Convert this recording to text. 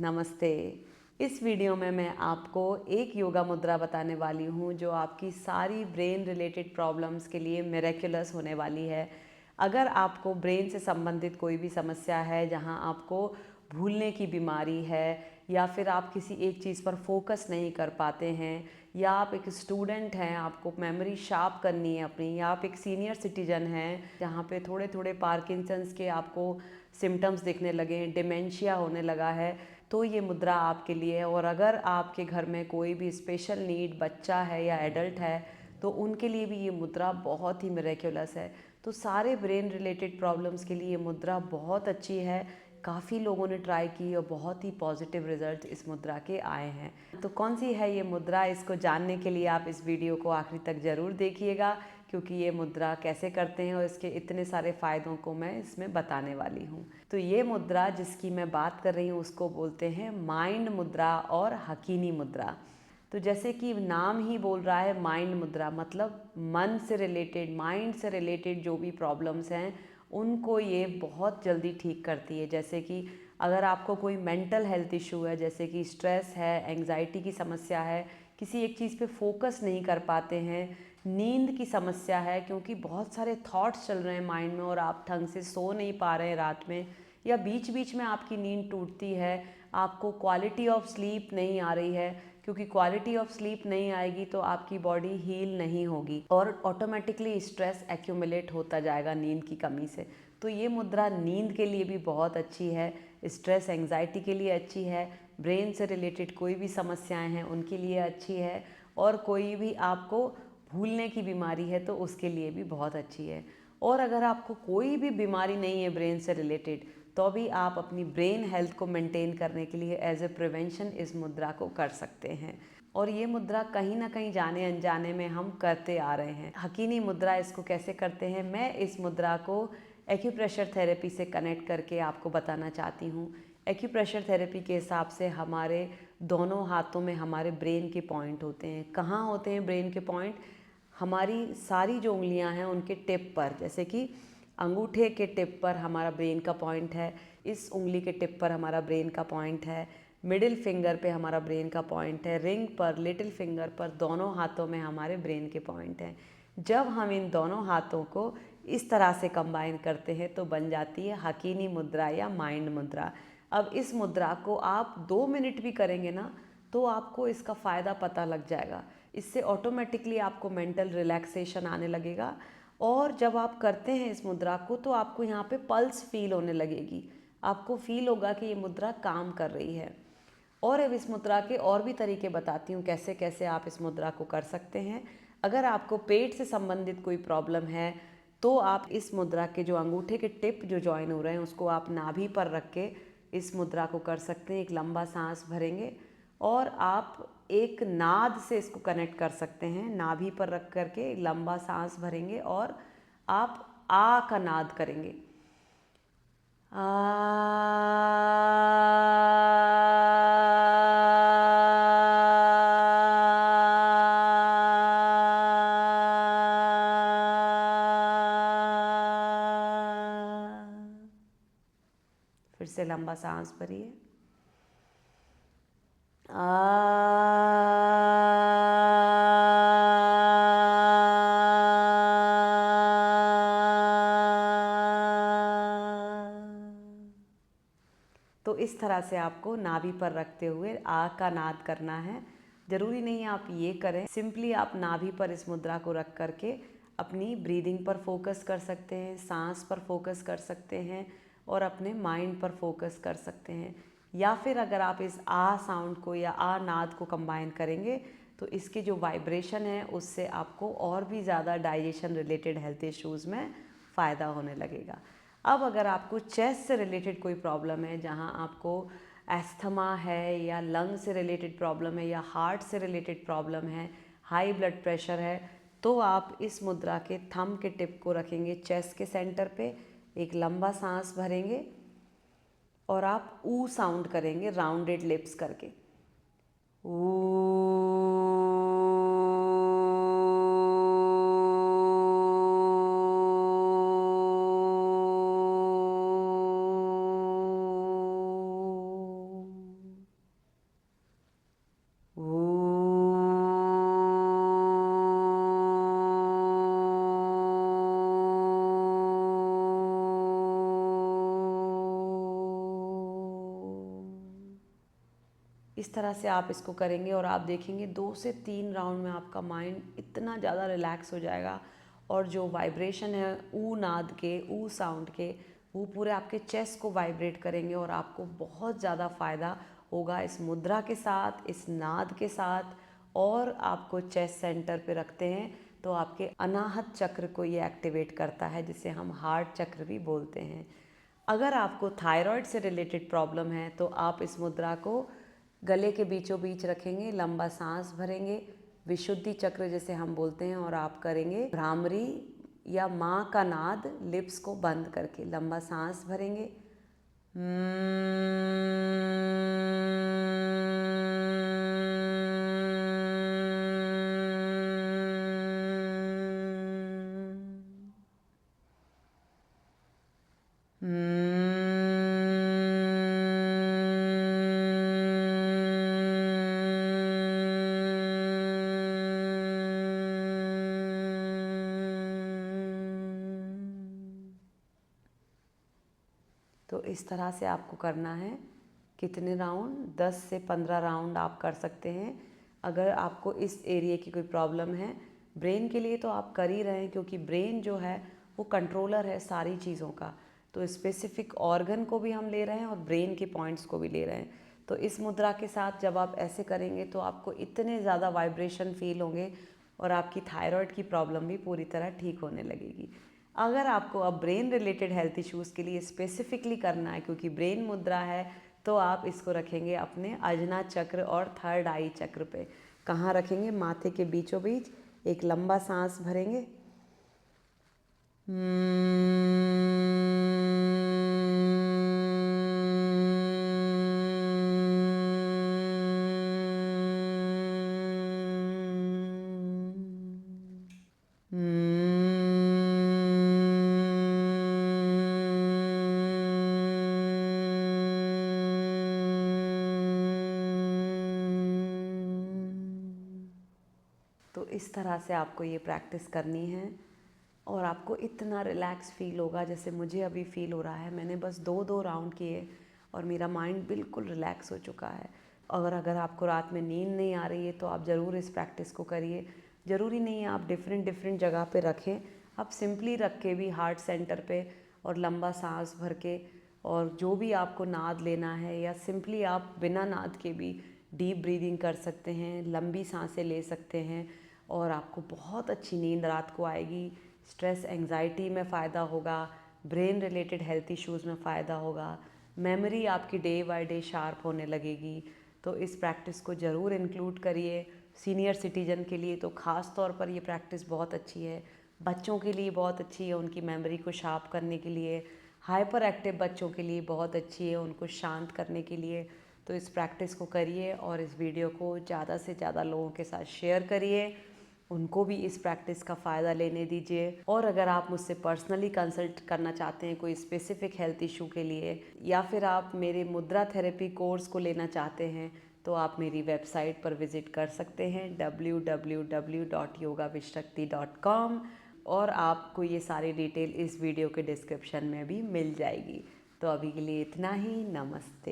नमस्ते। इस वीडियो में मैं आपको एक योगा मुद्रा बताने वाली हूँ जो आपकी सारी ब्रेन रिलेटेड प्रॉब्लम्स के लिए मिरेक्युलस होने वाली है। अगर आपको ब्रेन से संबंधित कोई भी समस्या है, जहाँ आपको भूलने की बीमारी है या फिर आप किसी एक चीज़ पर फोकस नहीं कर पाते हैं, या आप एक स्टूडेंट हैं, आपको मेमोरी शार्प करनी है अपनी, या आप एक सीनियर सिटीजन हैं जहाँ पे थोड़े थोड़े पार्किंसंस के आपको सिम्टम्स दिखने लगे हैं, डिमेंशिया होने लगा है, तो ये मुद्रा आपके लिए है। और अगर आपके घर में कोई भी स्पेशल नीड बच्चा है या एडल्ट है तो उनके लिए भी ये मुद्रा बहुत ही मिरेक्युलस है। तो सारे ब्रेन रिलेटेड प्रॉब्लम्स के लिए ये मुद्रा बहुत अच्छी है। काफ़ी लोगों ने ट्राई की और बहुत ही पॉजिटिव रिजल्ट इस मुद्रा के आए हैं। तो कौन सी है ये मुद्रा, इसको जानने के लिए आप इस वीडियो को आखिरी तक ज़रूर देखिएगा, क्योंकि ये मुद्रा कैसे करते हैं और इसके इतने सारे फ़ायदों को मैं इसमें बताने वाली हूँ। तो ये मुद्रा जिसकी मैं बात कर रही हूँ उसको बोलते हैं माइंड मुद्रा और हकीनी मुद्रा। तो जैसे कि नाम ही बोल रहा है माइंड मुद्रा, मतलब मन से रिलेटेड, माइंड से रिलेटेड जो भी प्रॉब्लम्स हैं उनको ये बहुत जल्दी ठीक करती है। जैसे कि अगर आपको कोई मेंटल हेल्थ इशू है, जैसे कि स्ट्रेस है, एंग्जाइटी की समस्या है, किसी एक चीज़ पे फोकस नहीं कर पाते हैं, नींद की समस्या है क्योंकि बहुत सारे थॉट्स चल रहे हैं माइंड में और आप ढंग से सो नहीं पा रहे हैं रात में, या बीच बीच में आपकी नींद टूटती है, आपको क्वालिटी ऑफ स्लीप नहीं आ रही है, क्योंकि क्वालिटी ऑफ स्लीप नहीं आएगी तो आपकी बॉडी हील नहीं होगी और ऑटोमेटिकली स्ट्रेस एक्यूमुलेट होता जाएगा नींद की कमी से। तो ये मुद्रा नींद के लिए भी बहुत अच्छी है, स्ट्रेस एंग्जाइटी के लिए अच्छी है, ब्रेन से रिलेटेड कोई भी समस्याएं हैं उनके लिए अच्छी है, और कोई भी आपको भूलने की बीमारी है तो उसके लिए भी बहुत अच्छी है। और अगर आपको कोई भी बीमारी नहीं है ब्रेन से रिलेटेड, तो भी आप अपनी ब्रेन हेल्थ को मेंटेन करने के लिए एज ए प्रिवेंशन इस मुद्रा को कर सकते हैं। और ये मुद्रा कहीं ना कहीं जाने अनजाने में हम करते आ रहे हैं। हकीनी मुद्रा इसको कैसे करते हैं, मैं इस मुद्रा को एक्यूप्रेशर थेरेपी से कनेक्ट करके आपको बताना चाहती हूँ। एक्यूप्रेशर थेरेपी के हिसाब से हमारे दोनों हाथों में हमारे ब्रेन के पॉइंट होते हैं। कहाँ होते हैं ब्रेन के पॉइंट? हमारी सारी जो उंगलियां हैं उनके टिप पर, जैसे कि अंगूठे के टिप पर हमारा ब्रेन का पॉइंट है, इस उंगली के टिप पर हमारा ब्रेन का पॉइंट है, मिडिल फिंगर पे हमारा ब्रेन का पॉइंट है, रिंग पर, लिटिल फिंगर पर, दोनों हाथों में हमारे ब्रेन के पॉइंट हैं। जब हम इन दोनों हाथों को इस तरह से कंबाइन करते हैं तो बन जाती है हकीनी मुद्रा या माइंड मुद्रा। अब इस मुद्रा को आप 2 मिनट भी करेंगे ना तो आपको इसका फ़ायदा पता लग जाएगा। इससे ऑटोमेटिकली आपको मेंटल रिलैक्सेशन आने लगेगा, और जब आप करते हैं इस मुद्रा को तो आपको यहाँ पे पल्स फील होने लगेगी, आपको फील होगा कि ये मुद्रा काम कर रही है। और अब इस मुद्रा के और भी तरीके बताती हूँ कैसे कैसे आप इस मुद्रा को कर सकते हैं। अगर आपको पेट से संबंधित कोई प्रॉब्लम है तो आप इस मुद्रा के जो अंगूठे के टिप जो जॉइन हो रहे हैं उसको आप नाभि पर रख के इस मुद्रा को कर सकते हैं। एक लंबा सांस भरेंगे और आप एक नाद से इसको कनेक्ट कर सकते हैं। नाभि पर रख करके लंबा सांस भरेंगे और आप आ का नाद करेंगे। आ। फिर से लंबा सांस भरिए। तो इस तरह से आपको नाभि पर रखते हुए आ का नाद करना है। ज़रूरी नहीं आप ये करें, सिंपली आप नाभि पर इस मुद्रा को रख करके अपनी ब्रीदिंग पर फोकस कर सकते हैं, सांस पर फोकस कर सकते हैं और अपने माइंड पर फोकस कर सकते हैं। या फिर अगर आप इस आ साउंड को या आ नाद को कंबाइन करेंगे तो इसके जो वाइब्रेशन है उससे आपको और भी ज़्यादा डाइजेशन रिलेटेड हेल्थ इश्यूज़ में फ़ायदा होने लगेगा। अब अगर आपको चेस्ट से रिलेटेड कोई प्रॉब्लम है, जहाँ आपको एस्थमा है या लंग से रिलेटेड प्रॉब्लम है या हार्ट से रिलेटेड प्रॉब्लम है, हाई ब्लड प्रेशर है, तो आप इस मुद्रा के थंब के टिप को रखेंगे चेस्ट के सेंटर पे, एक लंबा सांस भरेंगे और आप ऊ साउंड करेंगे राउंडेड लिप्स करके। ऊ। इस तरह से आप इसको करेंगे और आप देखेंगे 2 से 3 राउंड में आपका माइंड इतना ज़्यादा रिलैक्स हो जाएगा और जो वाइब्रेशन है ऊ नाद के, ऊ साउंड के, वो पूरे आपके चेस्ट को वाइब्रेट करेंगे और आपको बहुत ज़्यादा फ़ायदा होगा इस मुद्रा के साथ, इस नाद के साथ। और आपको चेस्ट सेंटर पे रखते हैं तो आपके अनाहत चक्र को ये एक्टिवेट करता है, जिसे हम हार्ट चक्र भी बोलते हैं। अगर आपको थायराइड से रिलेटेड प्रॉब्लम है तो आप इस मुद्रा को गले के बीचों बीच रखेंगे, लंबा सांस भरेंगे, विशुद्धि चक्र जिसे हम बोलते हैं, और आप करेंगे भ्रामरी या माँ का नाद लिप्स को बंद करके। लंबा सांस भरेंगे, तो इस तरह से आपको करना है। कितने राउंड? 10 से 15 राउंड आप कर सकते हैं। अगर आपको इस एरिया की कोई प्रॉब्लम है, ब्रेन के लिए तो आप कर ही रहे हैं, क्योंकि ब्रेन जो है वो कंट्रोलर है सारी चीज़ों का। तो स्पेसिफिक ऑर्गन को भी हम ले रहे हैं और ब्रेन के पॉइंट्स को भी ले रहे हैं। तो इस मुद्रा के साथ जब आप ऐसे करेंगे तो आपको इतने ज़्यादा वाइब्रेशन फील होंगे और आपकी थायराइड की प्रॉब्लम भी पूरी तरह ठीक होने लगेगी। अगर आपको अब ब्रेन रिलेटेड हेल्थ इश्यूज़ के लिए स्पेसिफिकली करना है, क्योंकि ब्रेन मुद्रा है, तो आप इसको रखेंगे अपने अजना चक्र और थर्ड आई चक्र पे। कहाँ रखेंगे? माथे के बीचों बीच। एक लंबा सांस भरेंगे, तो इस तरह से आपको ये प्रैक्टिस करनी है और आपको इतना रिलैक्स फील होगा जैसे मुझे अभी फील हो रहा है। मैंने बस 2 राउंड किए और मेरा माइंड बिल्कुल रिलैक्स हो चुका है। अगर आपको रात में नींद नहीं आ रही है तो आप ज़रूर इस प्रैक्टिस को करिए। ज़रूरी नहीं है आप डिफरेंट जगह पे रखें, आप सिंपली रख के भी हार्ट सेंटर पे और लंबा सांस भर के, और जो भी आपको नाद लेना है, या सिंपली आप बिना नाद के भी डीप ब्रीदिंग कर सकते हैं, लंबी सांसें ले सकते हैं और आपको बहुत अच्छी नींद रात को आएगी। स्ट्रेस एंजाइटी में फ़ायदा होगा, ब्रेन रिलेटेड हेल्थ इश्यूज़ में फ़ायदा होगा, मेमोरी आपकी डे बाय डे शार्प होने लगेगी। तो इस प्रैक्टिस को ज़रूर इंक्लूड करिए। सीनियर सिटीजन के लिए तो ख़ास तौर पर ये प्रैक्टिस बहुत अच्छी है, बच्चों के लिए बहुत अच्छी है, उनकी मेमोरी को शार्प करने के लिए, हाइपर एक्टिव बच्चों के लिए बहुत अच्छी है, उनको शांत करने के लिए। तो इस प्रैक्टिस को करिए और इस वीडियो को ज़्यादा से ज़्यादा लोगों के साथ शेयर करिए, उनको भी इस प्रैक्टिस का फ़ायदा लेने दीजिए। और अगर आप मुझसे पर्सनली कंसल्ट करना चाहते हैं कोई स्पेसिफिक हेल्थ इशू के लिए, या फिर आप मेरे मुद्रा थेरेपी कोर्स को लेना चाहते हैं, तो आप मेरी वेबसाइट पर विज़िट कर सकते हैं www.yogavishakti.com, और आपको ये सारी डिटेल इस वीडियो के डिस्क्रिप्शन में भी मिल जाएगी। तो अभी के लिए इतना ही। नमस्ते।